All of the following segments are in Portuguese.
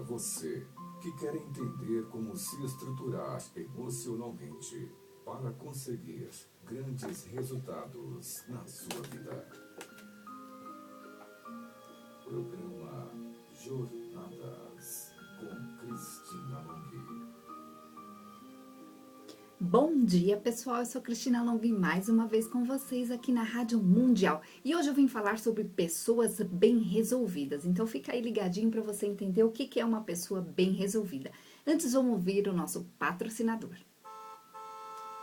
você que quer entender como se estruturar emocionalmente para conseguir grandes resultados na sua vida. Programa Jornadas com Cristina Long. Bom dia, pessoal, eu sou Cristina Long mais uma vez com vocês aqui na Rádio Mundial. E hoje eu vim falar sobre pessoas bem resolvidas. Então fica aí ligadinho para você entender o que é uma pessoa bem resolvida. Antes vamos ouvir o nosso patrocinador.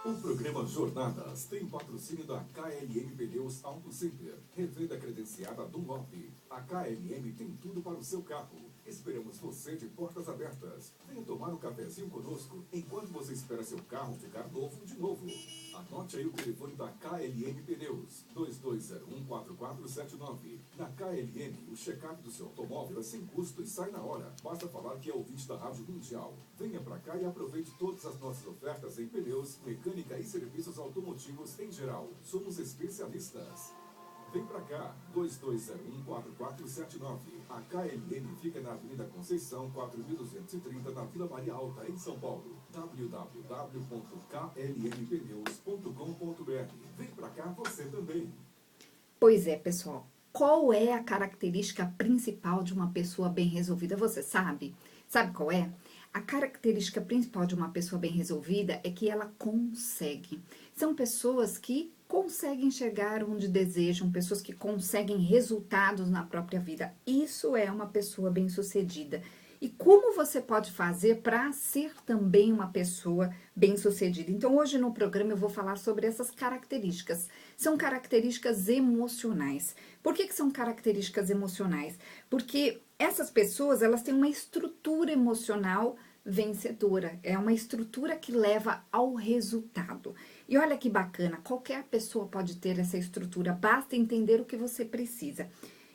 O programa Jornadas tem patrocínio da KLM Pneus Auto Center, revenda credenciada Dunlop. A KLM tem tudo para o seu carro. Esperamos você de portas abertas. Venha tomar um cafezinho conosco enquanto você espera seu carro ficar novo de novo. Anote aí o telefone da KLM Pneus, 2201-4479. Na KLM, o check-up do seu automóvel é sem custo e sai na hora. Basta falar que é ouvinte da Rádio Mundial. Venha pra cá e aproveite todas as nossas ofertas em pneus, mecânica e serviços automotivos em geral. Somos especialistas. Vem pra cá, 2201-4479. A KLM fica na Avenida Conceição, 4230, na Vila Maria Alta, em São Paulo. www.klmpneus.com.br. Vem pra cá você também. Pois é, pessoal. Qual é a característica principal de uma pessoa bem resolvida? Você sabe? Sabe qual é? A característica principal de uma pessoa bem resolvida é que ela consegue. São pessoas que conseguem chegar onde desejam, pessoas que conseguem resultados na própria vida. Isso é uma pessoa bem-sucedida. E como você pode fazer para ser também uma pessoa bem-sucedida? Então, hoje no programa eu vou falar sobre essas características. São características emocionais. Por que são características emocionais? Porque essas pessoas, elas têm uma estrutura emocional vencedora. É uma estrutura que leva ao resultado. E olha que bacana, qualquer pessoa pode ter essa estrutura, basta entender o que você precisa.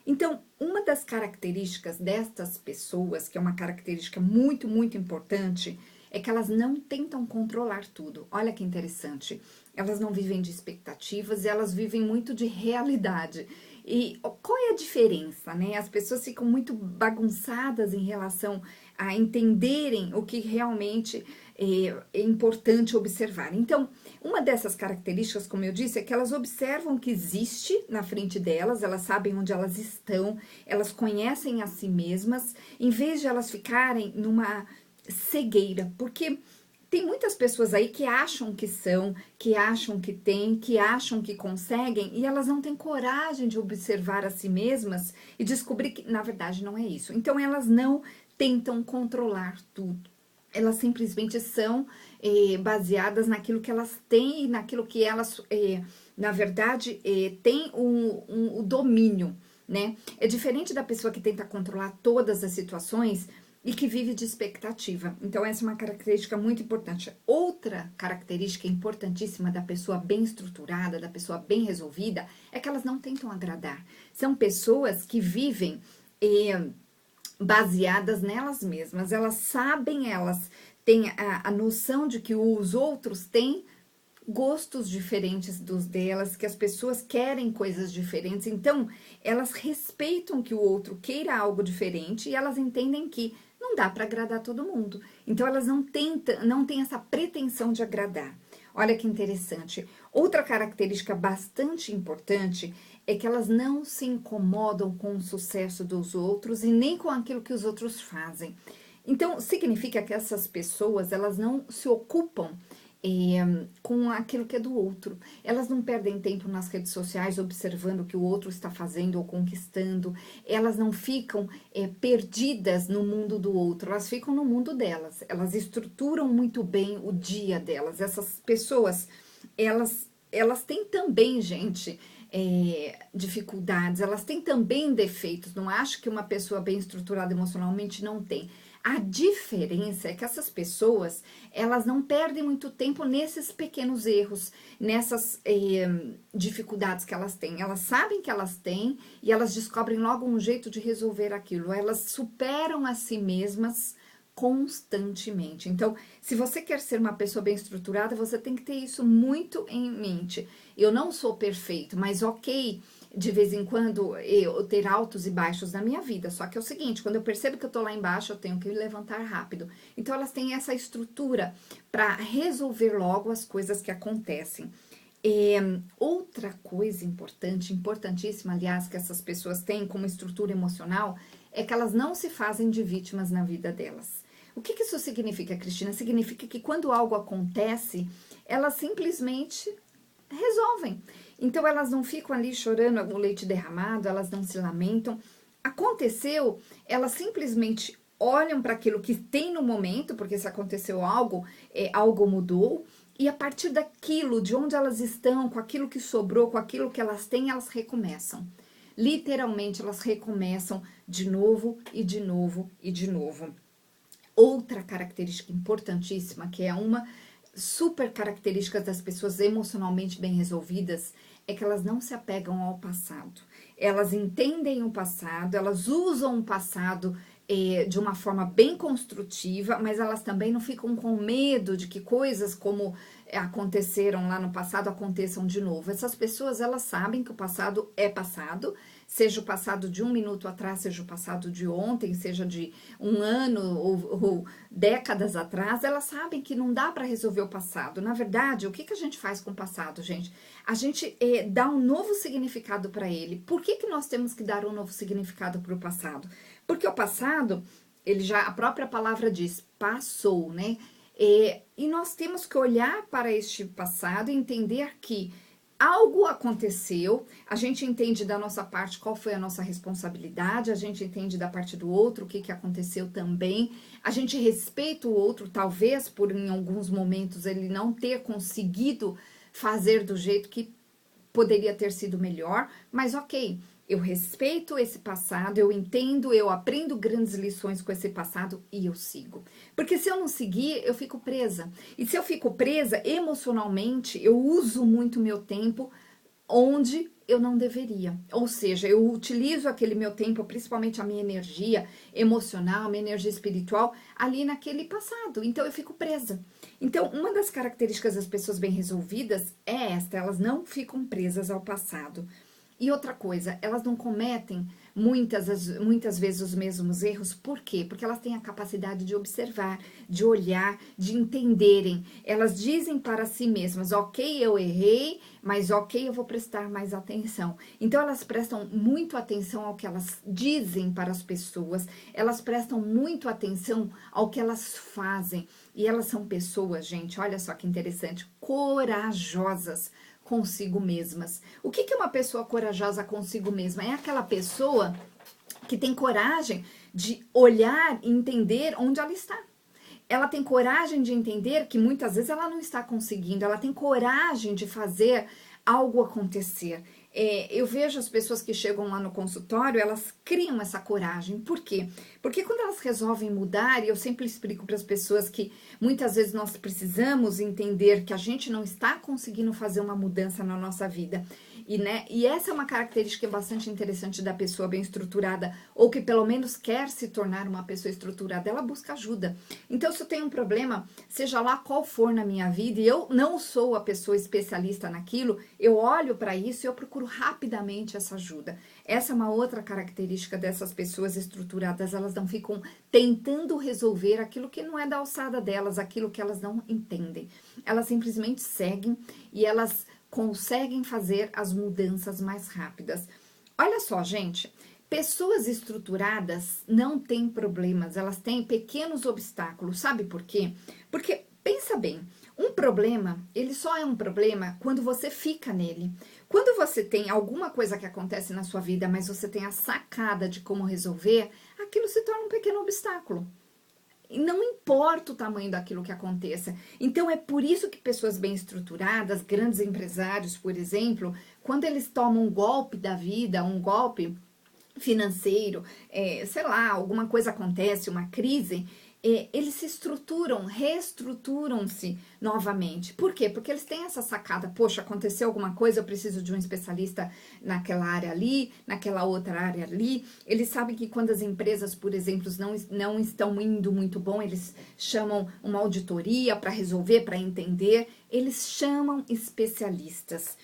Então, uma das características destas pessoas, que é uma característica muito, muito importante, é que elas não tentam controlar tudo. Olha que interessante. Elas não vivem de expectativas, elas vivem muito de realidade. E qual é a diferença, né? As pessoas ficam muito bagunçadas em relação a entenderem o que realmente é importante observar. Então, uma dessas características, como eu disse, é que elas observam o que existe na frente delas, elas sabem onde elas estão, elas conhecem a si mesmas, em vez de elas ficarem numa cegueira, porque tem muitas pessoas aí que acham que são, que acham que têm, que acham que conseguem, e elas não têm coragem de observar a si mesmas e descobrir que, na verdade, não é isso. Então, elas não tentam controlar tudo. Elas simplesmente são baseadas naquilo que elas têm e naquilo que elas, na verdade, têm o domínio, né? É diferente da pessoa que tenta controlar todas as situações e que vive de expectativa. Então, essa é uma característica muito importante. Outra característica importantíssima da pessoa bem estruturada, da pessoa bem resolvida, é que elas não tentam agradar. São pessoas que vivem baseadas nelas mesmas. Elas sabem, elas têm a noção de que os outros têm gostos diferentes dos delas, que as pessoas querem coisas diferentes. Então, elas respeitam que o outro queira algo diferente e elas entendem que não dá para agradar todo mundo. Então, elas não têm essa pretensão de agradar. Olha que interessante. Outra característica bastante importante é que elas não se incomodam com o sucesso dos outros e nem com aquilo que os outros fazem. Então, significa que essas pessoas, elas não se ocupam com aquilo que é do outro. Elas não perdem tempo nas redes sociais observando o que o outro está fazendo ou conquistando. Elas não ficam perdidas no mundo do outro. Elas ficam no mundo delas. Elas estruturam muito bem o dia delas. Essas pessoas, elas têm também, gente, dificuldades. Elas têm também defeitos. Não acho que uma pessoa bem estruturada emocionalmente não tem. A diferença é que essas pessoas, elas não perdem muito tempo nesses pequenos erros, nessas dificuldades que elas têm. Elas sabem que elas têm e elas descobrem logo um jeito de resolver aquilo. Elas superam a si mesmas constantemente. Então, se você quer ser uma pessoa bem estruturada, você tem que ter isso muito em mente. Eu não sou perfeito, mas ok, de vez em quando eu ter altos e baixos na minha vida. Só que é o seguinte, quando eu percebo que eu tô lá embaixo, eu tenho que me levantar rápido. Então elas têm essa estrutura para resolver logo as coisas que acontecem. Outra coisa importante, importantíssima, aliás, que essas pessoas têm como estrutura emocional, é que elas não se fazem de vítimas na vida delas. O que isso significa, Cristina? Significa que quando algo acontece, elas simplesmente resolvem. Então elas não ficam ali chorando o leite derramado, elas não se lamentam. Aconteceu, elas simplesmente olham para aquilo que tem no momento, porque se aconteceu algo, algo mudou, e a partir daquilo, de onde elas estão, com aquilo que sobrou, com aquilo que elas têm, elas recomeçam. Literalmente, elas recomeçam de novo e de novo e de novo. Outra característica importantíssima, que é uma super característica das pessoas emocionalmente bem resolvidas, é que elas não se apegam ao passado. Elas entendem o passado, elas usam o passado de uma forma bem construtiva, mas elas também não ficam com medo de que coisas como aconteceram lá no passado aconteçam de novo. Essas pessoas, elas sabem que o passado é passado, seja o passado de 1 minuto atrás, seja o passado de ontem, seja de 1 ano ou décadas atrás, elas sabem que não dá para resolver o passado. Na verdade, o que a gente faz com o passado, gente? A gente dá um novo significado para ele. Por que nós temos que dar um novo significado para o passado? Porque o passado, a própria palavra diz, passou, né? E nós temos que olhar para este passado e entender que algo aconteceu, a gente entende da nossa parte qual foi a nossa responsabilidade, a gente entende da parte do outro o que aconteceu também, a gente respeita o outro, talvez por em alguns momentos ele não ter conseguido fazer do jeito que poderia ter sido melhor, mas ok, eu respeito esse passado, eu entendo, eu aprendo grandes lições com esse passado e eu sigo. Porque se eu não seguir, eu fico presa. E se eu fico presa emocionalmente, eu uso muito meu tempo onde eu não deveria. Ou seja, eu utilizo aquele meu tempo, principalmente a minha energia emocional, a minha energia espiritual, ali naquele passado. Então eu fico presa. Então, uma das características das pessoas bem resolvidas é esta, elas não ficam presas ao passado. E outra coisa, elas não cometem muitas vezes os mesmos erros. Por quê? Porque elas têm a capacidade de observar, de olhar, de entenderem. Elas dizem para si mesmas, ok, eu errei, mas ok, eu vou prestar mais atenção. Então, elas prestam muito atenção ao que elas dizem para as pessoas, elas prestam muito atenção ao que elas fazem. E elas são pessoas, gente, olha só que interessante, corajosas consigo mesmas. O que é uma pessoa corajosa consigo mesma? É aquela pessoa que tem coragem de olhar e entender onde ela está. Ela tem coragem de entender que muitas vezes ela não está conseguindo, ela tem coragem de fazer algo acontecer. Eu vejo as pessoas que chegam lá no consultório, elas criam essa coragem. Por quê? Porque quando elas resolvem mudar, e eu sempre explico para as pessoas que muitas vezes nós precisamos entender que a gente não está conseguindo fazer uma mudança na nossa vida. E essa é uma característica bastante interessante da pessoa bem estruturada, ou que pelo menos quer se tornar uma pessoa estruturada, ela busca ajuda. Então, se eu tenho um problema, seja lá qual for na minha vida, e eu não sou a pessoa especialista naquilo, eu olho para isso e eu procuro rapidamente essa ajuda. Essa é uma outra característica dessas pessoas estruturadas, elas não ficam tentando resolver aquilo que não é da alçada delas, aquilo que elas não entendem. Elas simplesmente seguem e elas conseguem fazer as mudanças mais rápidas. Olha só, gente, pessoas estruturadas não têm problemas, elas têm pequenos obstáculos, sabe por quê? Porque, pensa bem, um problema, ele só é um problema quando você fica nele. Quando você tem alguma coisa que acontece na sua vida, mas você tem a sacada de como resolver, aquilo se torna um pequeno obstáculo. E não importa o tamanho daquilo que aconteça. Então, é por isso que pessoas bem estruturadas, grandes empresários, por exemplo, quando eles tomam um golpe da vida, um golpe financeiro, sei lá, alguma coisa acontece, uma crise, eles se estruturam, reestruturam-se novamente. Por quê? Porque eles têm essa sacada, poxa, aconteceu alguma coisa, eu preciso de um especialista naquela área ali, naquela outra área ali. Eles sabem que quando as empresas, por exemplo, não estão indo muito bom, eles chamam uma auditoria para resolver, para entender, eles chamam especialistas.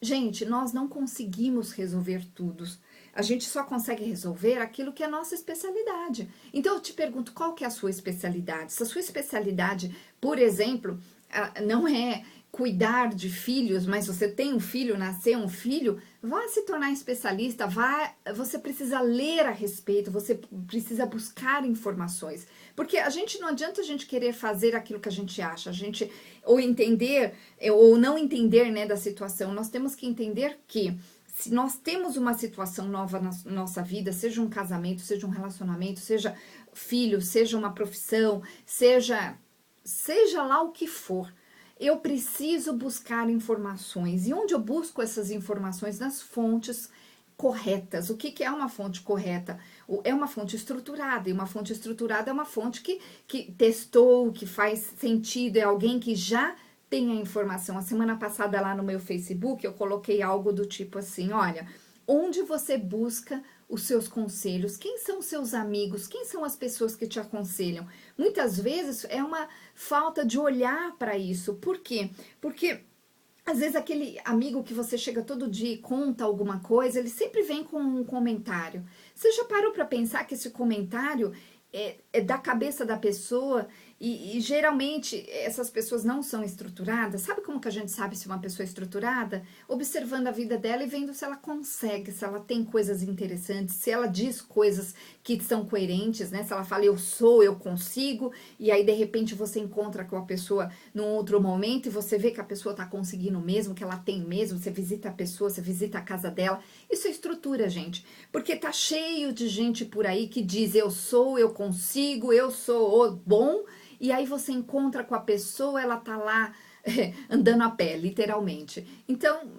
gente, nós não conseguimos resolver tudo. A gente só consegue resolver aquilo que é a nossa especialidade. Então eu te pergunto, qual que é a sua especialidade? Se a sua especialidade, por exemplo, não é cuidar de filhos, mas você tem um filho, nasceu um filho, vá se tornar especialista, você precisa ler a respeito, você precisa buscar informações. Porque não adianta a gente querer fazer aquilo que a gente acha, ou entender, ou não entender, né, da situação. Nós temos que entender que se nós temos uma situação nova na nossa vida, seja um casamento, seja um relacionamento, seja filho, seja uma profissão, seja lá o que for, eu preciso buscar informações. E onde eu busco essas informações? Nas fontes corretas. O que é uma fonte correta? É uma fonte estruturada. E uma fonte estruturada é uma fonte que testou, que faz sentido, é alguém que já tem a informação. A semana passada lá no meu Facebook eu coloquei algo do tipo assim, olha, onde você busca os seus conselhos, quem são os seus amigos, quem são as pessoas que te aconselham. Muitas vezes é uma falta de olhar para isso. Por quê? Porque às vezes aquele amigo que você chega todo dia e conta alguma coisa, ele sempre vem com um comentário. Você já parou para pensar que esse comentário é da cabeça da pessoa e geralmente essas pessoas não são estruturadas? Sabe como que a gente sabe se uma pessoa é estruturada? Observando a vida dela e vendo se ela consegue, se ela tem coisas interessantes, se ela diz coisas que são coerentes, né? Se ela fala eu sou, eu consigo, e aí de repente você encontra com a pessoa num outro momento e você vê que a pessoa tá conseguindo mesmo, que ela tem mesmo, você visita a pessoa, você visita a casa dela. Isso é estrutura, gente, porque tá cheio de gente por aí que diz eu sou, eu consigo, eu sou o bom, e aí você encontra com a pessoa, ela tá lá andando a pé, literalmente. Então,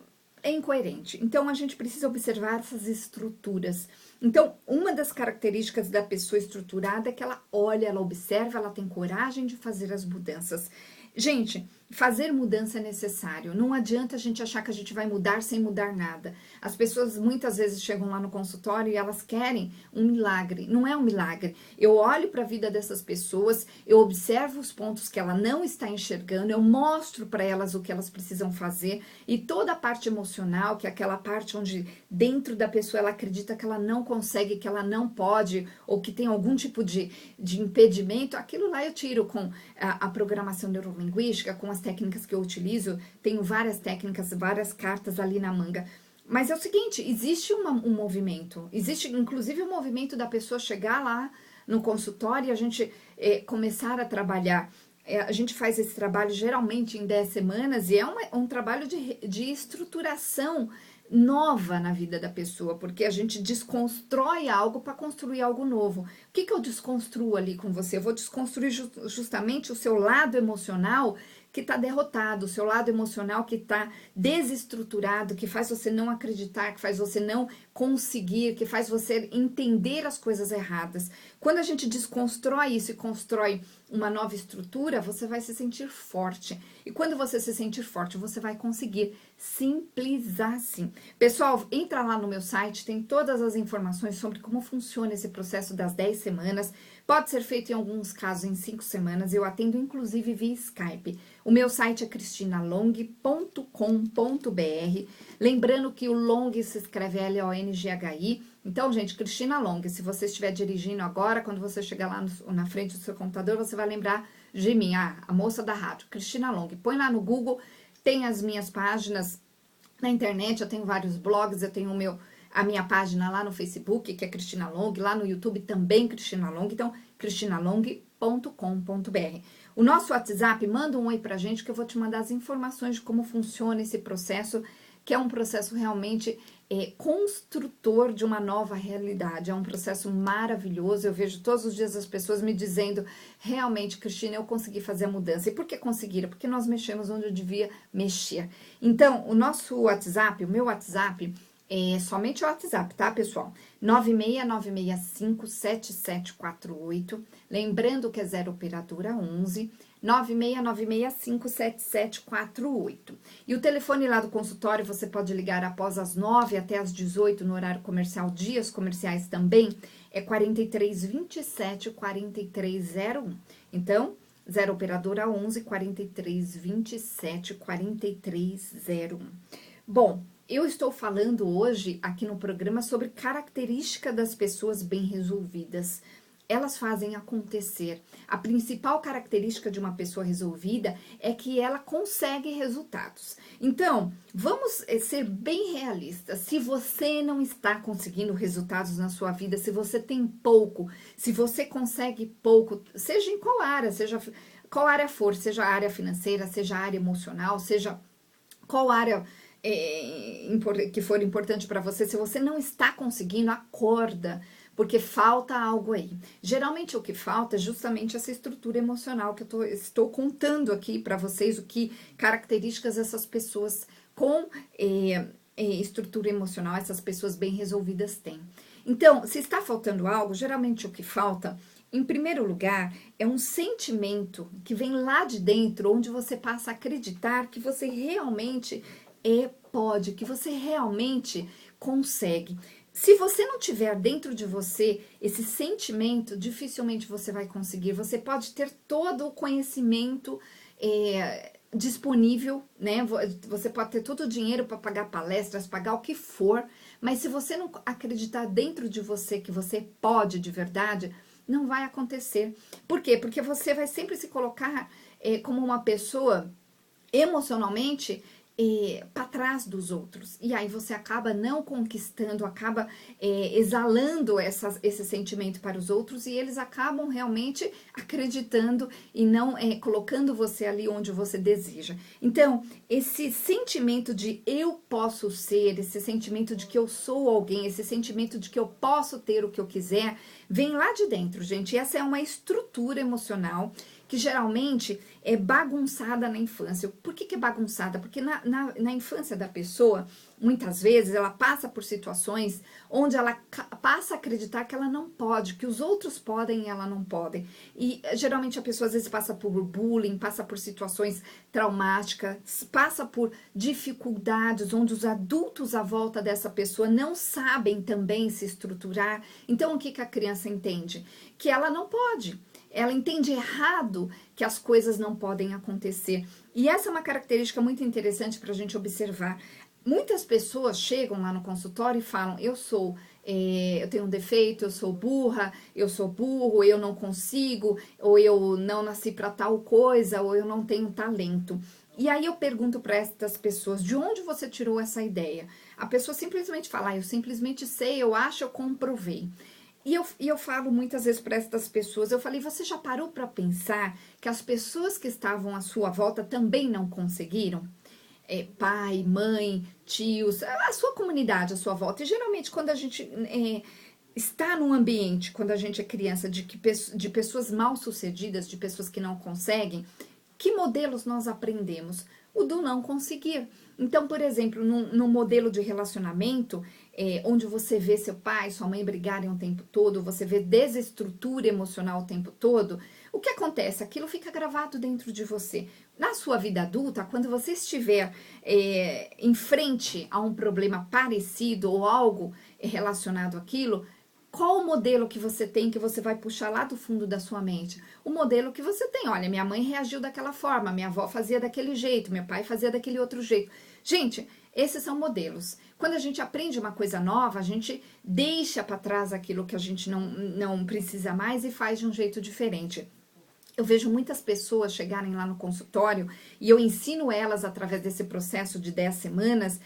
é incoerente. Então, a gente precisa observar essas estruturas. Então, uma das características da pessoa estruturada é que ela olha, ela observa, ela tem coragem de fazer as mudanças. Gente, fazer mudança é necessário. Não adianta a gente achar que a gente vai mudar sem mudar nada. As pessoas muitas vezes chegam lá no consultório e elas querem um milagre. Não é um milagre. Eu olho para a vida dessas pessoas, eu observo os pontos que ela não está enxergando, eu mostro para elas o que elas precisam fazer e toda a parte emocional, que é aquela parte onde dentro da pessoa ela acredita que ela não consegue, que ela não pode ou que tem algum tipo de impedimento, aquilo lá eu tiro com a programação neurolinguística, com as técnicas que eu utilizo. Tenho várias técnicas, várias cartas ali na manga. Mas é o seguinte, existe um movimento, existe inclusive o movimento da pessoa chegar lá no consultório e a gente começar a trabalhar. A gente faz esse trabalho geralmente em 10 semanas e é um trabalho de estruturação nova na vida da pessoa, porque a gente desconstrói algo para construir algo novo. O que eu desconstruo ali com você? Eu vou desconstruir justamente o seu lado emocional que está derrotado, o seu lado emocional que está desestruturado, que faz você não acreditar, que faz você não conseguir, que faz você entender as coisas erradas. Quando a gente desconstrói isso e constrói uma nova estrutura, você vai se sentir forte. E quando você se sentir forte, você vai conseguir. Simples assim. Pessoal, entra lá no meu site, tem todas as informações sobre como funciona esse processo das 10 semanas. Pode ser feito em alguns casos em 5 semanas. Eu atendo inclusive via Skype. O meu site é cristinalong.com.br. Lembrando que o Long se escreve L-O-N-G-H-I. Então, gente, Cristina Long, se você estiver dirigindo agora, quando você chegar lá na frente do seu computador, você vai lembrar de mim, a moça da rádio, Cristina Long. Põe lá no Google, tem as minhas páginas na internet, eu tenho vários blogs, eu tenho a minha página lá no Facebook, que é Cristina Long, lá no YouTube também Cristina Long, então cristinalong.com.br. O nosso WhatsApp, manda um oi pra gente que eu vou te mandar as informações de como funciona esse processo, que é um processo realmente construtor de uma nova realidade, é um processo maravilhoso. Eu vejo todos os dias as pessoas me dizendo, realmente, Cristina, eu consegui fazer a mudança. E por que conseguiram? Porque nós mexemos onde eu devia mexer. Então, o nosso WhatsApp, o meu WhatsApp, é somente o WhatsApp, tá, pessoal? 969657748, lembrando que é 0 operadora 11, 969657748. E o telefone lá do consultório, você pode ligar após as 9 até as 18 no horário comercial, dias comerciais também, é 4327-4301. Então, 0 operadora 11, 4327-4301. Bom, eu estou falando hoje aqui no programa sobre característica das pessoas bem resolvidas. Elas fazem acontecer. A principal característica de uma pessoa resolvida é que ela consegue resultados. Então, vamos ser bem realistas. Se você não está conseguindo resultados na sua vida, se você tem pouco, se você consegue pouco, seja em qual área, seja qual área for, seja a área financeira, seja a área emocional, seja qual área que for importante para você, se você não está conseguindo, acorda, porque falta algo aí. Geralmente o que falta é justamente essa estrutura emocional que eu estou contando aqui para vocês, o que características essas pessoas com estrutura emocional, essas pessoas bem resolvidas têm. Então, se está faltando algo, geralmente o que falta, em primeiro lugar, é um sentimento que vem lá de dentro, onde você passa a acreditar que você realmente pode, que você realmente consegue. Se você não tiver dentro de você esse sentimento, dificilmente você vai conseguir. Você pode ter todo o conhecimento disponível, né? Você pode ter todo o dinheiro para pagar palestras, pagar o que for, mas se você não acreditar dentro de você que você pode de verdade, não vai acontecer. Por quê? Porque você vai sempre se colocar como uma pessoa emocionalmente para trás dos outros. E aí você acaba não conquistando, acaba exalando esse sentimento para os outros e eles acabam realmente acreditando e não colocando você ali onde você deseja. Então, esse sentimento de eu posso ser, esse sentimento de que eu sou alguém, esse sentimento de que eu posso ter o que eu quiser, vem lá de dentro, gente. E essa é uma estrutura emocional que geralmente é bagunçada na infância. Por que é bagunçada? Porque na infância da pessoa, muitas vezes, ela passa por situações onde ela passa a acreditar que ela não pode, que os outros podem e ela não pode. E geralmente a pessoa às vezes passa por bullying, passa por situações traumáticas, passa por dificuldades onde os adultos à volta dessa pessoa não sabem também se estruturar. Então o que a criança entende? Que ela não pode. Ela entende errado que as coisas não podem acontecer. E essa é uma característica muito interessante para a gente observar. Muitas pessoas chegam lá no consultório e falam, eu tenho um defeito, eu sou burra, eu sou burro, eu não consigo, ou eu não nasci para tal coisa, ou eu não tenho talento. E aí eu pergunto para essas pessoas, de onde você tirou essa ideia? A pessoa simplesmente fala, eu simplesmente sei, eu acho, eu comprovei. E eu falo muitas vezes para essas pessoas, eu falei, você já parou para pensar que as pessoas que estavam à sua volta também não conseguiram? Pai, mãe, tios, a sua comunidade à sua volta. E geralmente quando a gente está num ambiente, quando a gente é criança, de pessoas mal sucedidas, de pessoas que não conseguem, que modelos nós aprendemos? O do não conseguir. Então, por exemplo, num modelo de relacionamento, onde você vê seu pai, sua mãe brigarem o tempo todo, você vê desestrutura emocional o tempo todo, o que acontece? Aquilo fica gravado dentro de você. Na sua vida adulta, quando você estiver em frente a um problema parecido ou algo relacionado àquilo, qual o modelo que você tem que você vai puxar lá do fundo da sua mente? O modelo que você tem. Olha, minha mãe reagiu daquela forma, minha avó fazia daquele jeito, meu pai fazia daquele outro jeito. Gente, esses são modelos. Quando a gente aprende uma coisa nova, a gente deixa para trás aquilo que a gente não precisa mais e faz de um jeito diferente. Eu vejo muitas pessoas chegarem lá no consultório e eu ensino elas através desse processo de 10 semanas,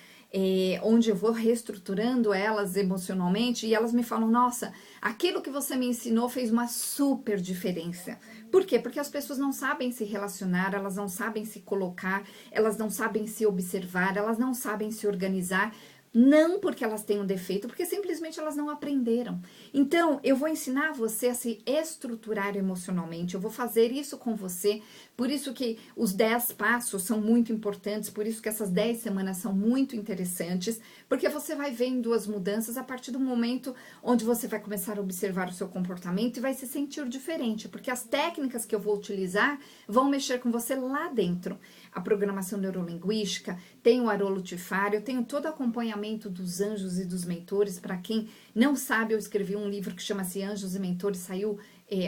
onde eu vou reestruturando elas emocionalmente e elas me falam, nossa, aquilo que você me ensinou fez uma super diferença. Por quê? Porque as pessoas não sabem se relacionar, elas não sabem se colocar, elas não sabem se observar, elas não sabem se organizar. Não porque elas têm um defeito, porque simplesmente elas não aprenderam. Então, eu vou ensinar você a se estruturar emocionalmente, eu vou fazer isso com você, por isso que os 10 passos são muito importantes, por isso que essas 10 semanas são muito interessantes, porque você vai vendo as mudanças a partir do momento onde você vai começar a observar o seu comportamento e vai se sentir diferente, porque as técnicas que eu vou utilizar vão mexer com você lá dentro. A programação neurolinguística, tem o Haroldo Tifari, eu tenho todo o acompanhamento dos anjos e dos mentores. Para quem não sabe, eu escrevi um livro que chama-se Anjos e Mentores, saiu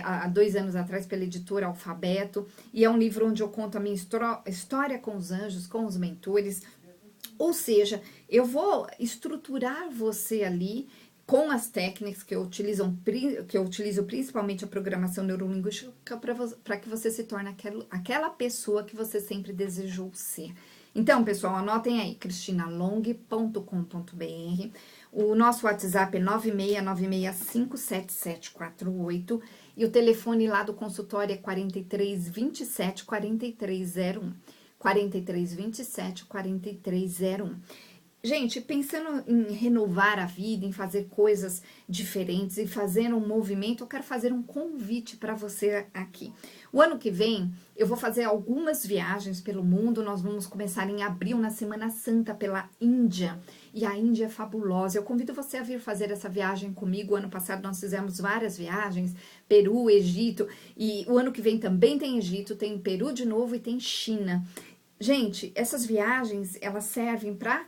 há 2 anos atrás pela editora Alfabeto, e é um livro onde eu conto a minha história com os anjos, com os mentores, Ou seja, eu vou estruturar você ali com as técnicas que eu utilizo principalmente a programação neurolinguística para que você se torne aquela pessoa que você sempre desejou ser. Então, pessoal, anotem aí, cristinalong.com.br. O nosso WhatsApp é 969657748 e o telefone lá do consultório é 4327 4301. 4327 4301. Gente, pensando em renovar a vida, em fazer coisas diferentes e fazer um movimento, eu quero fazer um convite para você aqui. O ano que vem, eu vou fazer algumas viagens pelo mundo. Nós vamos começar em abril, na Semana Santa, pela Índia. E a Índia é fabulosa. Eu convido você a vir fazer essa viagem comigo. Ano passado nós fizemos várias viagens, Peru, Egito. E o ano que vem também tem Egito, tem Peru de novo e tem China. Gente, essas viagens, elas servem para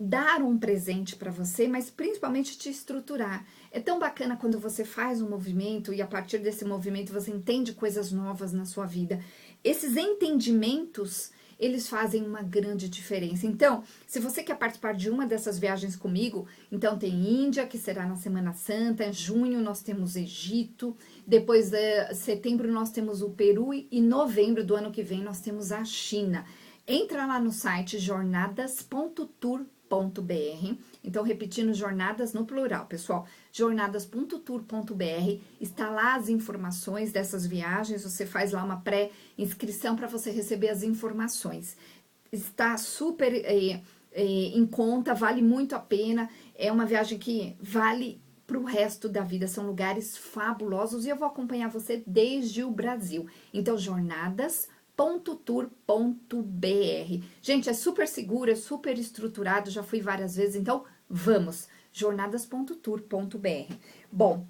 dar um presente para você, mas principalmente te estruturar. É tão bacana quando você faz um movimento e a partir desse movimento você entende coisas novas na sua vida. Esses entendimentos, eles fazem uma grande diferença. Então, se você quer participar de uma dessas viagens comigo, então tem Índia, que será na Semana Santa, em junho nós temos Egito, depois de setembro nós temos o Peru e novembro do ano que vem nós temos a China. Entra lá no site jornadas.tour.br. Então, repetindo, jornadas no plural, pessoal, jornadas.tour.br, está lá as informações dessas viagens, você faz lá uma pré-inscrição para você receber as informações. Está super em conta, vale muito a pena, é uma viagem que vale para o resto da vida, são lugares fabulosos e eu vou acompanhar você desde o Brasil. Então, jornadas.tour.br. Gente, é super seguro, é super estruturado, já fui várias vezes, então vamos, jornadas.tour.br. Bom,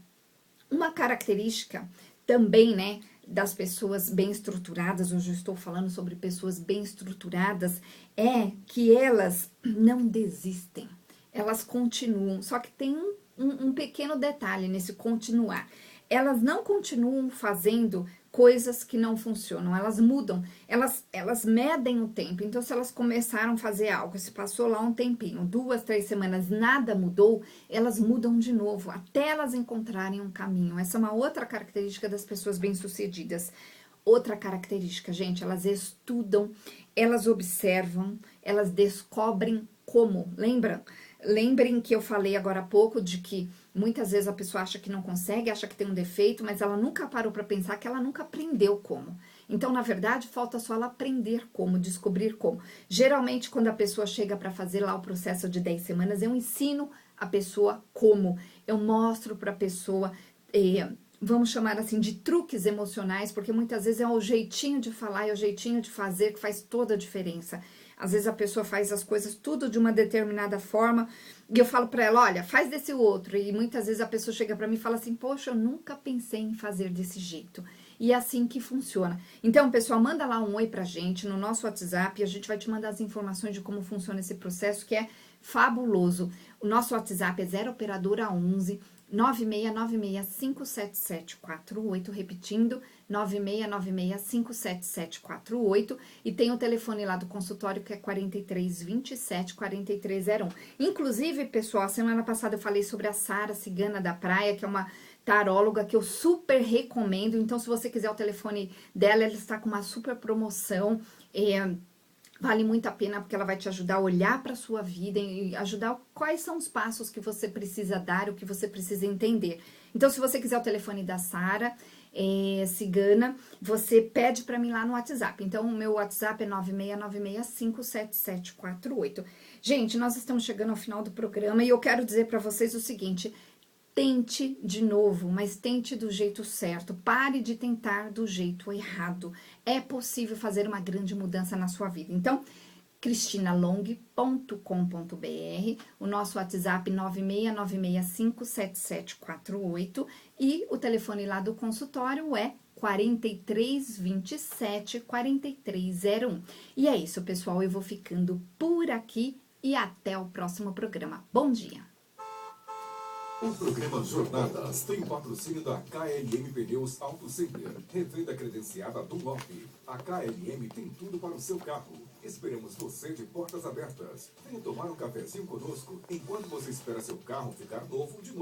uma característica também, né, das pessoas bem estruturadas, hoje eu estou falando sobre pessoas bem estruturadas, é que elas não desistem, elas continuam, só que tem um pequeno detalhe nesse continuar. Elas não continuam fazendo coisas que não funcionam, elas mudam, elas medem o tempo. Então, se elas começaram a fazer algo, se passou lá um tempinho, 2, 3 semanas, nada mudou, elas mudam de novo, até elas encontrarem um caminho. Essa é uma outra característica das pessoas bem-sucedidas. Outra característica, gente, elas estudam, elas observam, elas descobrem como. Lembrem que eu falei agora há pouco de que muitas vezes a pessoa acha que não consegue, acha que tem um defeito, mas ela nunca parou para pensar que ela nunca aprendeu como. Então, na verdade, falta só ela aprender como, descobrir como. Geralmente, quando a pessoa chega para fazer lá o processo de 10 semanas, eu ensino a pessoa como. Eu mostro para a pessoa, vamos chamar assim, de truques emocionais, porque muitas vezes é o jeitinho de falar e o jeitinho de fazer que faz toda a diferença. Às vezes a pessoa faz as coisas tudo de uma determinada forma e eu falo pra ela, olha, faz desse outro. E muitas vezes a pessoa chega pra mim e fala assim, poxa, eu nunca pensei em fazer desse jeito. E é assim que funciona. Então, pessoal, manda lá um oi pra gente no nosso WhatsApp e a gente vai te mandar as informações de como funciona esse processo, que é fabuloso. O nosso WhatsApp é 0 operadora 11 969657748, repetindo, 969657748, e tem o telefone lá do consultório que é 4327 4301. Inclusive, pessoal, semana passada eu falei sobre a Sara Cigana da Praia, que é uma taróloga que eu super recomendo. Então, se você quiser o telefone dela, ela está com uma super promoção. Vale muito a pena porque ela vai te ajudar a olhar para a sua vida e ajudar quais são os passos que você precisa dar, o que você precisa entender. Então, se você quiser o telefone da Sara Cigana, você pede para mim lá no WhatsApp. Então, o meu WhatsApp é 969657748. Gente, nós estamos chegando ao final do programa e eu quero dizer para vocês o seguinte: tente de novo, mas tente do jeito certo. Pare de tentar do jeito errado. É possível fazer uma grande mudança na sua vida. Então, cristinalong.com.br, o nosso WhatsApp 969657748 e o telefone lá do consultório é 4327 4301. E é isso, pessoal. Eu vou ficando por aqui e até o próximo programa. Bom dia! O programa Jornadas tem patrocínio da KLM Pneus Auto Center, revenda credenciada Dunlop. A KLM tem tudo para o seu carro. Esperamos você de portas abertas. Venha tomar um cafezinho conosco enquanto você espera seu carro ficar novo de novo.